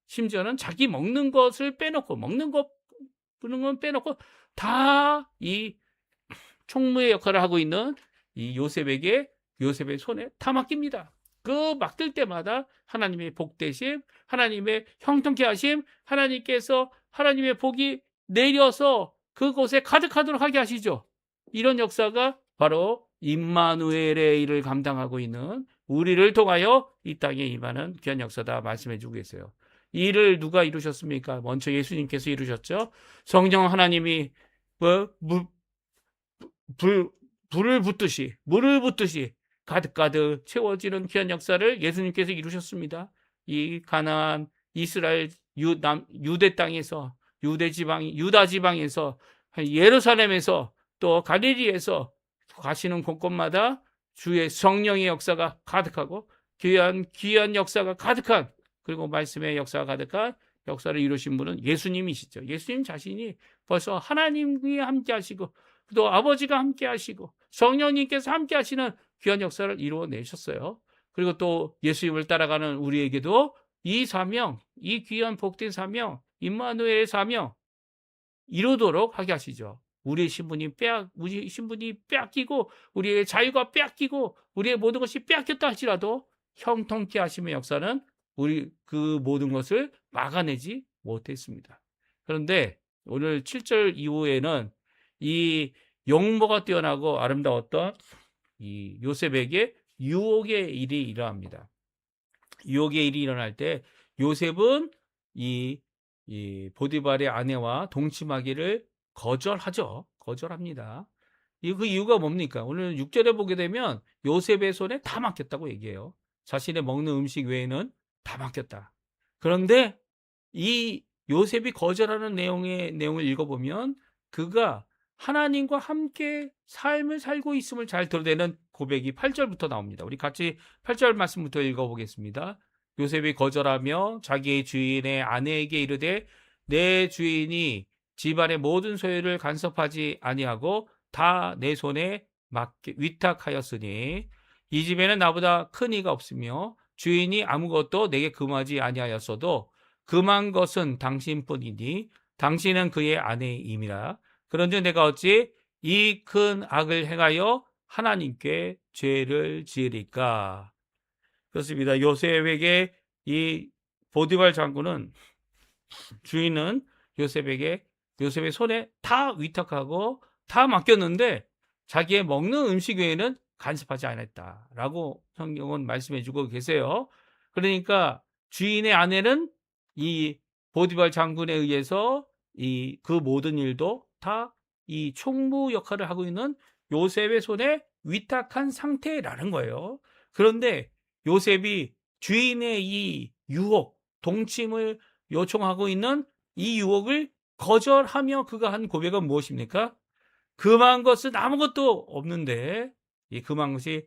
심지어는 자기 먹는 것을 빼놓고, 먹는 것 부는 건 빼놓고 다 이 총무의 역할을 하고 있는 이 요셉에게, 요셉의 손에 다 맡깁니다. 그 맡길 때마다 하나님의 복되심, 하나님의 형통케 하심, 하나님께서 하나님의 복이 내려서 그곳에 가득하도록 하게 하시죠. 이런 역사가 바로 임마누엘의 일을 감당하고 있는 우리를 통하여 이 땅에 임하는 귀한 역사다 말씀해 주고 계세요. 이 일을 누가 이루셨습니까? 먼저 예수님께서 이루셨죠. 성령 하나님이 불을 붓듯이, 물을 붓듯이 가득가득 채워지는 귀한 역사를 예수님께서 이루셨습니다. 이 가나안 이스라엘 유대 땅에서, 유다 지방에서, 예루살렘에서, 또 갈릴리에서 가시는 곳곳마다 주의 성령의 역사가 가득하고 귀한 역사가 가득한, 그리고 말씀의 역사가 가득한 역사를 이루신 분은 예수님이시죠. 예수님 자신이 벌써 하나님이 함께 하시고 또 아버지가 함께 하시고 성령님께서 함께 하시는 귀한 역사를 이루어내셨어요. 그리고 또 예수님을 따라가는 우리에게도 이 사명, 이 귀한 복된 사명, 임마누엘의 사명 이루도록 하게 하시죠. 우리의 신분이 빼앗기고 우리의 자유가 빼앗기고 우리의 모든 것이 빼앗겼다 할지라도 형통케 하심의 역사는 우리 그 모든 것을 막아내지 못했습니다. 그런데 오늘 7절 이후에는 이 용모가 뛰어나고 아름다웠던 이 요셉에게 유혹의 일이 일어납니다. 유혹의 일이 일어날 때 요셉은 이 보디발의 아내와 동침하기를 거절합니다. 그 이유가 뭡니까? 오늘 6절에 보게 되면 요셉의 손에 다 맡겼다고 얘기해요. 자신의 먹는 음식 외에는 다 맡겼다. 그런데 이 요셉이 거절하는 내용을 읽어보면 그가 하나님과 함께 삶을 살고 있음을 잘 드러내는 고백이 8절부터 나옵니다. 우리 같이 8절 말씀부터 읽어보겠습니다. 요셉이 거절하며 자기의 주인의 아내에게 이르되 내 주인이 집안의 모든 소유를 간섭하지 아니하고 다 내 손에 위탁하였으니 이 집에는 나보다 큰 이가 없으며 주인이 아무것도 내게 금하지 아니하였어도 금한 것은 당신뿐이니 당신은 그의 아내임이라. 그런즉 내가 어찌 이 큰 악을 행하여 하나님께 죄를 지으리까. 그렇습니다. 요셉에게 이 보디발 장군은, 주인은 요셉의 손에 다 위탁하고 다 맡겼는데 자기의 먹는 음식 외에는 간섭하지 않았다라고 성경은 말씀해 주고 계세요. 그러니까 주인의 아내는 이 보디발 장군에 의해서 그 모든 일도 다 이 총무 역할을 하고 있는 요셉의 손에 위탁한 상태라는 거예요. 그런데 요셉이 주인의 이 유혹, 동침을 요청하고 있는 이 유혹을 거절하며 그가 한 고백은 무엇입니까? 금한 것은 아무것도 없는데, 이 금한 것이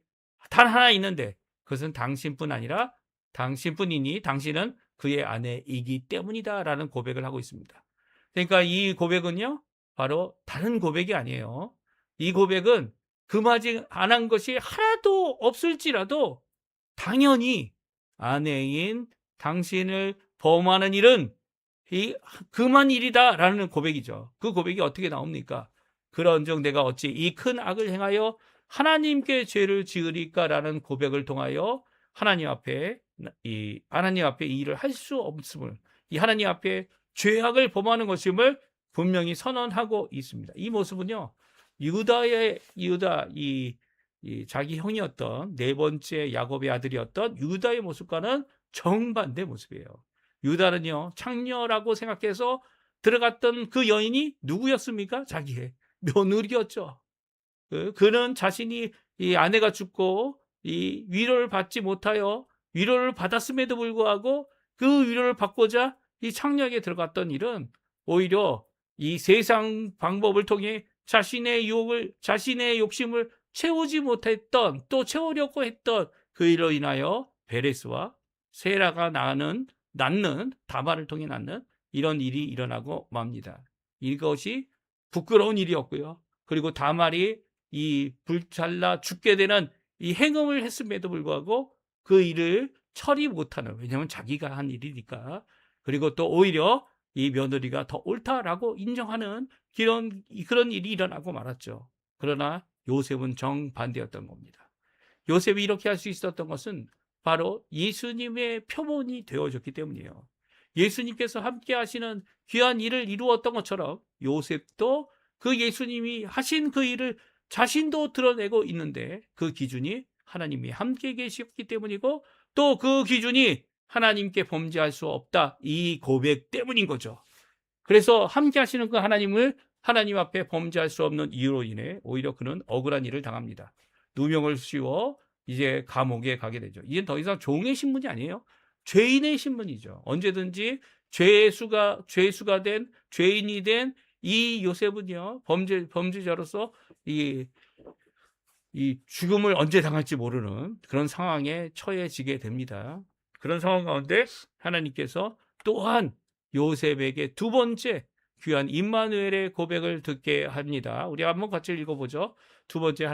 단 하나 있는데 그것은 당신뿐 아니라 당신뿐이니 당신은 그의 아내이기 때문이다 라는 고백을 하고 있습니다. 그러니까 이 고백은요, 바로 다른 고백이 아니에요. 이 고백은 금하지 않은 것이 하나도 없을지라도 당연히 아내인 당신을 범하는 일은 이 금한 일이다 라는 고백이죠. 그 고백이 어떻게 나옵니까? 그런즉 내가 어찌 이 큰 악을 행하여 하나님께 죄를 지으리까 라는 고백을 통하여 하나님 앞에 이 하나님 앞에 이 일을 할 수 없음을, 이 하나님 앞에 죄악을 범하는 것임을 분명히 선언하고 있습니다. 이 모습은요, 유다 이 자기 형이었던 네 번째 야곱의 아들이었던 유다의 모습과는 정반대 모습이에요. 유다는요, 창녀라고 생각해서 들어갔던 그 여인이 누구였습니까? 자기의 며느리였죠. 그는 자신이 이 아내가 죽고 이 위로를 받지 못하여 위로를 받았음에도 불구하고 그 위로를 받고자 이 창녀에게 들어갔던 일은 오히려 이 세상 방법을 통해 자신의 유혹을, 자신의 욕심을 채우지 못했던, 또 채우려고 했던 그 일로 인하여 베레스와 세라가 낳는 다말을 통해 낳는 이런 일이 일어나고 맙니다. 이것이 부끄러운 일이었고요. 그리고 다말이 이 불잘라 죽게 되는 이 행음을 했음에도 불구하고 그 일을 처리 못하는, 왜냐하면 자기가 한 일이니까. 그리고 또 오히려 이 며느리가 더 옳다라고 인정하는 그런 일이 일어나고 말았죠. 그러나 요셉은 정반대였던 겁니다. 요셉이 이렇게 할 수 있었던 것은 바로 예수님의 표본이 되어졌기 때문이에요. 예수님께서 함께 하시는 귀한 일을 이루었던 것처럼 요셉도 그 예수님이 하신 그 일을 자신도 드러내고 있는데, 그 기준이 하나님이 함께 계셨기 때문이고, 또 그 기준이 하나님께 범죄할 수 없다, 이 고백 때문인 거죠. 그래서 함께 하시는 그 하나님을 하나님 앞에 범죄할 수 없는 이유로 인해 오히려 그는 억울한 일을 당합니다. 누명을 씌워 이제 감옥에 가게 되죠. 이제 더 이상 종의 신분이 아니에요. 죄인의 신분이죠. 언제든지 죄수가 된, 죄인이 된 이 요셉은요, 범죄자로서 이 죽음을 언제 당할지 모르는 그런 상황에 처해지게 됩니다. 그런 상황 가운데 하나님께서 또한 요셉에게 두 번째 귀한 임마누엘의 고백을 듣게 합니다. 우리 한번 같이 읽어보죠. 두 번째,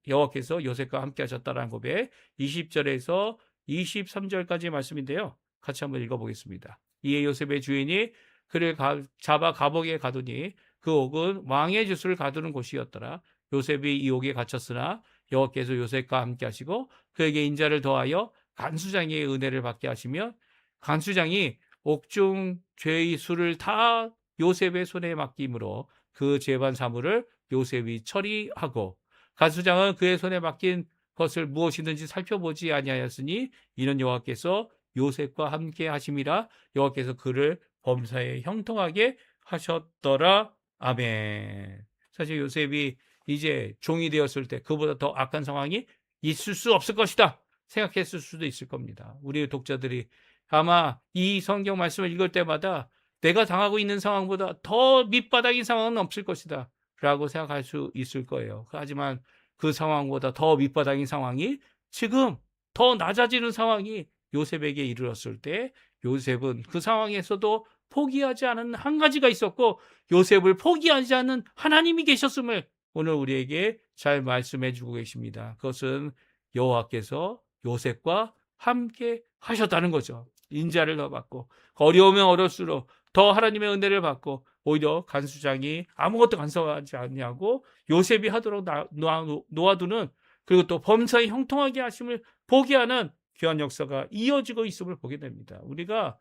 여호와께서 요셉과 함께 하셨다라는 고백, 20절에서 23절까지의 말씀인데요. 같이 한번 읽어보겠습니다. 이에 요셉의 주인이 그를 잡아 감옥에 가두니 그 옥은 왕의 주수를 가두는 곳이었더라. 요셉이 이 옥에 갇혔으나 여호와께서 요셉과 함께 하시고 그에게 인자를 더하여 간수장의 은혜를 받게 하시며, 간수장이 옥중 죄의 수를 다 요셉의 손에 맡김으로 그 재반 사물을 요셉이 처리하고, 간수장은 그의 손에 맡긴 것을 무엇이든지 살펴보지 아니하였으니 이는 여호와께서 요셉과 함께 하심이라. 여호와께서 그를 범사에 형통하게 하셨더라. 아멘. 사실 요셉이 이제 종이 되었을 때 그보다 더 악한 상황이 있을 수 없을 것이다 생각했을 수도 있을 겁니다. 우리 독자들이 아마 이 성경 말씀을 읽을 때마다 내가 당하고 있는 상황보다 더 밑바닥인 상황은 없을 것이다 라고 생각할 수 있을 거예요. 하지만 그 상황보다 더 밑바닥인 상황이, 지금 더 낮아지는 상황이 요셉에게 이르렀을 때, 요셉은 그 상황에서도 포기하지 않은 한 가지가 있었고, 요셉을 포기하지 않는 하나님이 계셨음을 오늘 우리에게 잘 말씀해 주고 계십니다. 그것은 여호와께서 요셉과 함께 하셨다는 거죠. 인자를 더 받고, 어려우면 어려울수록 더 하나님의 은혜를 받고, 오히려 간수장이 아무것도 간섭하지 않냐고 요셉이 하도록 놓아두는, 그리고 또 범사에 형통하게 하심을 보게 하는 귀한 역사가 이어지고 있음을 보게 됩니다. 우리가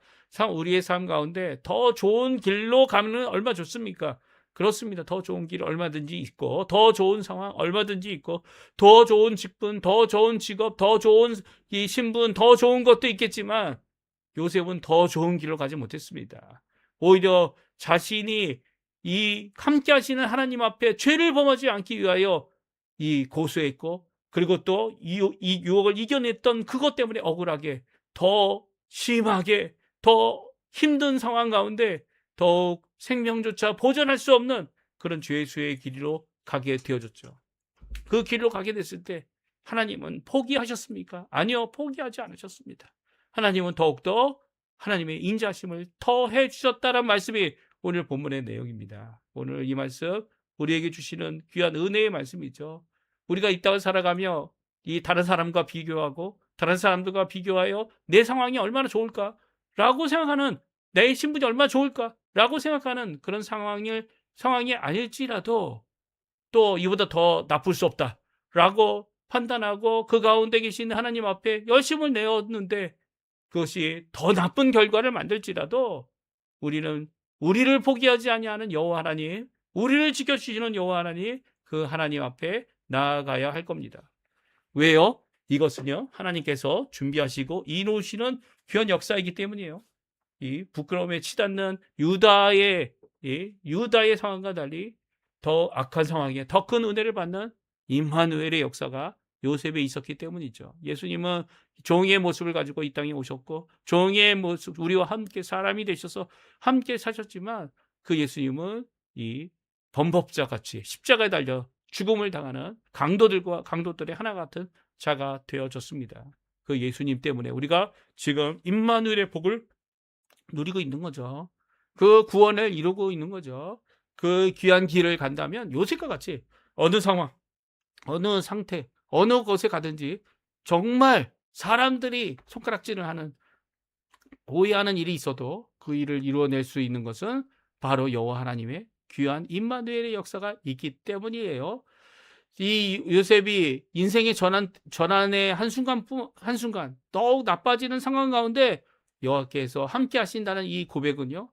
우리의 삶 가운데 더 좋은 길로 가면 얼마나 좋습니까? 그렇습니다. 더 좋은 길 얼마든지 있고, 더 좋은 상황 얼마든지 있고, 더 좋은 직분, 더 좋은 직업, 더 좋은 이 신분, 더 좋은 것도 있겠지만 요셉은 더 좋은 길로 가지 못했습니다. 오히려 자신이 이 함께 하시는 하나님 앞에 죄를 범하지 않기 위하여 이 고수했고, 그리고 또 이 유혹을 이겨냈던 그것 때문에 억울하게, 더 심하게, 더 힘든 상황 가운데 더욱 생명조차 보존할 수 없는 그런 죄수의 길로 가게 되어졌죠. 그 길로 가게 됐을 때 하나님은 포기하셨습니까? 아니요, 포기하지 않으셨습니다. 하나님은 더욱더 하나님의 인자하심을 더해 주셨다는 말씀이 오늘 본문의 내용입니다. 오늘 이 말씀 우리에게 주시는 귀한 은혜의 말씀이죠. 우리가 이 땅을 살아가며 이 다른 사람과 비교하고 다른 사람들과 비교하여 내 상황이 얼마나 좋을까라고 생각하는, 내 신분이 얼마나 좋을까라고 생각하는 그런 상황이 아닐지라도 또 이보다 더 나쁠 수 없다라고 판단하고 그 가운데 계신 하나님 앞에 열심을 내었는데 그것이 더 나쁜 결과를 만들지라도 우리는 우리를 포기하지 아니하는 여호와 하나님, 우리를 지켜주시는 여호와 하나님, 그 하나님 앞에 나아가야 할 겁니다. 왜요? 이것은요, 하나님께서 준비하시고 이루시는 귀한 역사이기 때문이에요. 이 부끄러움에 치닫는 유다의 상황과 달리 더 악한 상황에 더 큰 은혜를 받는 임마누엘의 역사가 요셉에 있었기 때문이죠. 예수님은 종의 모습을 가지고 이 땅에 오셨고 종의 모습, 우리와 함께 사람이 되셔서 함께 사셨지만 그 예수님은 이 범법자 같이 십자가에 달려 죽음을 당하는 강도들의 하나 같은 자가 되어졌습니다. 그 예수님 때문에 우리가 지금 임마누엘의 복을 누리고 있는 거죠. 그 구원을 이루고 있는 거죠. 그 귀한 길을 간다면 요셉과 같이 어느 상황, 어느 상태, 어느 곳에 가든지 정말 사람들이 손가락질을 하는, 오해하는 일이 있어도 그 일을 이루어낼 수 있는 것은 바로 여호와 하나님의 귀한 임마누엘의 역사가 있기 때문이에요. 이 요셉이 인생의 전환의 한순간 더욱 나빠지는 상황 가운데 여호와께서 함께 하신다는 이 고백은요,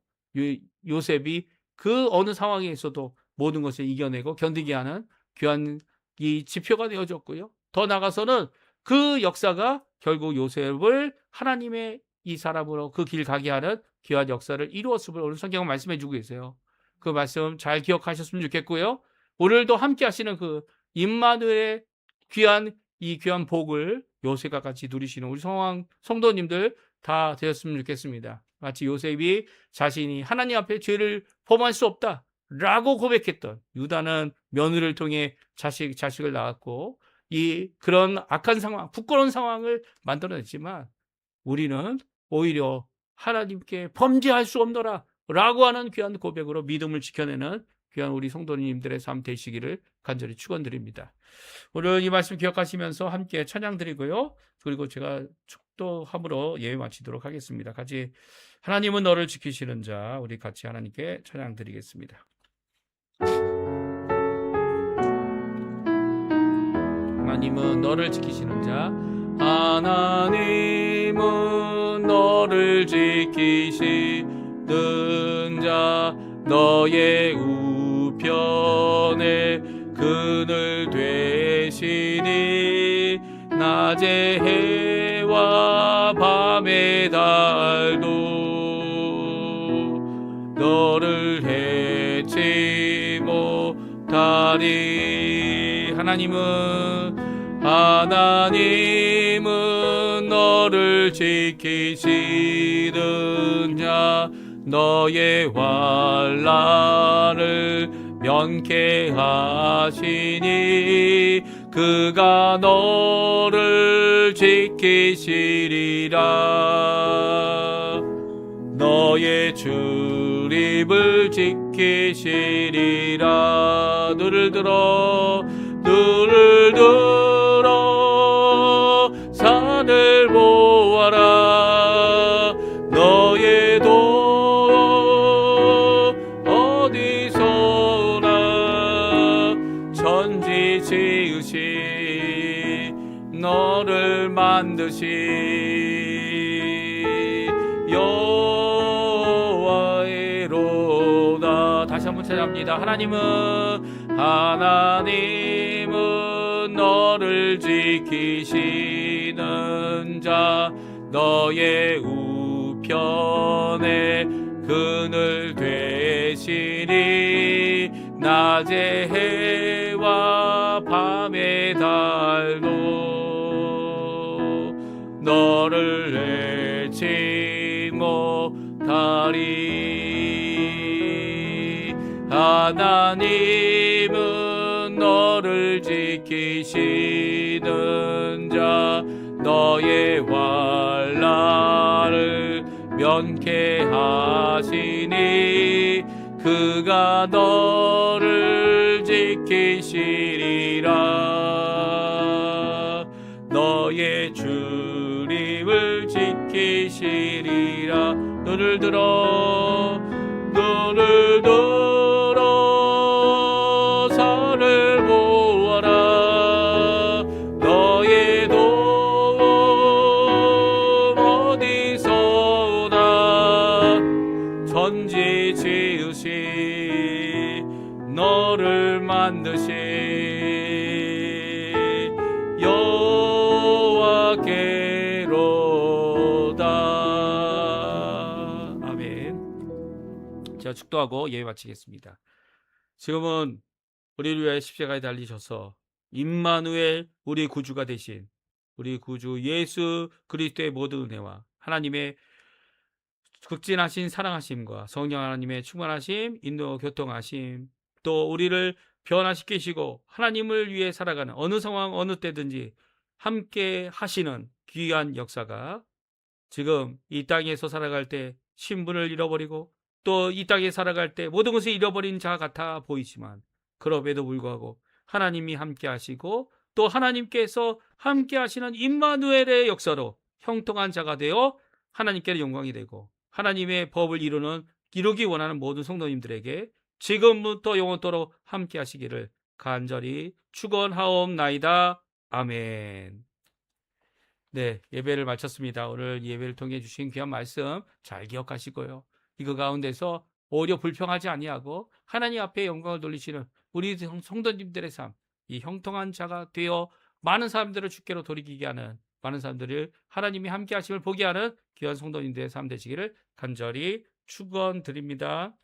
요셉이 그 어느 상황에서도 모든 것을 이겨내고 견디게 하는 귀한 이 지표가 되어졌고요. 더 나아가서는 그 역사가 결국 요셉을 하나님의 이 사람으로 그 길 가게 하는 귀한 역사를 이루었음을 오늘 성경은 말씀해 주고 계세요. 그 말씀 잘 기억하셨으면 좋겠고요. 오늘도 함께 하시는 그 임마누엘의 귀한 복을 요셉과 같이 누리시는 우리 성도님들 다 되었으면 좋겠습니다. 마치 요셉이 자신이 하나님 앞에 죄를 범할 수 없다 라고 고백했던, 유다는 며느리를 통해 자식을 낳았고 그런 악한 상황, 부끄러운 상황을 만들어냈지만 우리는 오히려 하나님께 범죄할 수 없노라 라고 하는 귀한 고백으로 믿음을 지켜내는 귀한 우리 성도님들의 삶 되시기를 간절히 축원드립니다. 오늘 이 말씀 기억하시면서 함께 찬양 드리고요. 그리고 제가 축도함으로 예배 마치도록 하겠습니다. 같이 하나님은 너를 지키시는 자, 우리 같이 하나님께 찬양 드리겠습니다. 하나님은 너를 지키시는 자, 하나님은 너를 지키시는 자, 너의 우편에 그늘 되시니 낮의 해와 밤의 달도 너를 해치 못하리. 하나님은 너를 지키시는 자, 너의 환난을 면케하시니 그가 너를 지키시리라. 너의 출입을 지키시리라. 눈을 들어 산을 보아라. 너의 도 어디서나 천지 지으시 너를 만드시 여호와의로다. 다시 한번 찾아갑니다. 하나님은 너를 지키시는 자, 너의 우편에 그늘 되시니 낮의 해와 밤의 달도 너를 해치 못하리. 하나님은 너를 지키시는 자, 너의 환난을 면케하시니 그가 너를 지키시리라. 너의 출입을 지키시리라. 눈을 들어 산을 보아라. 너의 도움 어디서나 먼지 지으신 너를 만드신 여호와께로다. 아멘. 제가 축도하고 예배 마치겠습니다. 지금은 우리를 위해 십자가에 달리셔서 임마누엘 우리 구주가 되신 우리 구주 예수 그리스도의 모든 은혜와 하나님의 극진하신 사랑하심과 성령 하나님의 충만하심, 인도 교통하심, 또 우리를 변화시키시고 하나님을 위해 살아가는 어느 상황 어느 때든지 함께 하시는 귀한 역사가 지금 이 땅에서 살아갈 때 신분을 잃어버리고 또 이 땅에 살아갈 때 모든 것을 잃어버린 자 같아 보이지만 그럼에도 불구하고 하나님이 함께 하시고 또 하나님께서 함께 하시는 임마누엘의 역사로 형통한 자가 되어 하나님께는 영광이 되고 하나님의 법을 이루기 원하는 모든 성도님들에게 지금부터 영원토록 함께 하시기를 간절히 축원하옵나이다. 아멘. 네, 예배를 마쳤습니다. 오늘 예배를 통해 주신 귀한 말씀 잘 기억하시고요. 이거 가운데서 오히려 불평하지 아니하고 하나님 앞에 영광을 돌리시는 우리 성도님들의 삶, 이 형통한 자가 되어 많은 사람들을 주께로 돌이키게 하는, 많은 사람들을 하나님이 함께 하심을 보게 하는 귀한 성도님들의 삶 되시기를 간절히 축원드립니다.